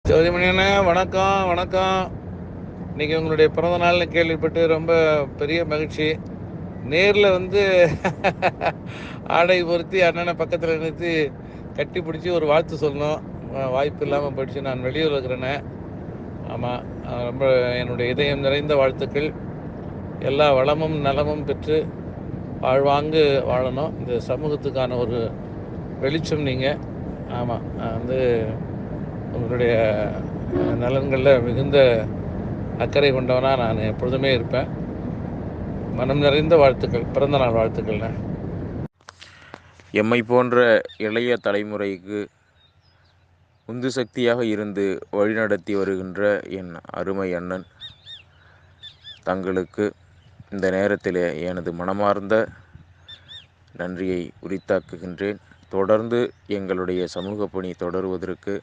ஜோதிமணி அண்ணா, வணக்கம் வணக்கம். இன்னைக்கு உங்களுடைய பிறந்த நாள்னு கேள்விப்பட்டு ரொம்ப பெரிய மகிழ்ச்சி. நேரில் வந்து ஆடை பொருத்தி அண்ணனை பக்கத்தில் நிறுத்தி கட்டி பிடிச்சி ஒரு வாழ்த்து சொல்லணும். வாய்ப்பு இல்லாமல் போயிடுச்சு. நான் வெளியூர் இருக்கிறேன்னே. ஆமாம், ரொம்ப என்னுடைய இதயம் நிறைந்த வாழ்த்துக்கள். எல்லா வளமும் நலமும் பெற்று வாழ்வாங்கு வாழணும். இந்த சமூகத்துக்கான ஒரு வெளிச்சம் நீங்கள். ஆமாம், நான் வந்து உங்களுடைய நலன்களில் மிகுந்த அக்கறை கொண்டவனாக நான் எப்பொழுதுமே இருப்பேன். மனம் நிறைந்த வாழ்த்துக்கள், பிறந்தநாள் வாழ்த்துக்கள்ண்ணே. எம்மை போன்ற இளைய தலைமுறைக்கு உந்து சக்தியாக இருந்து வழிநடத்தி வருகின்ற என் அருமை அண்ணன் தங்களுக்கு இந்த நேரத்திலே எனது மனமார்ந்த நன்றியை உரித்தாக்குகின்றேன். தொடர்ந்து எங்களுடைய சமூக பணி தொடருவதற்கு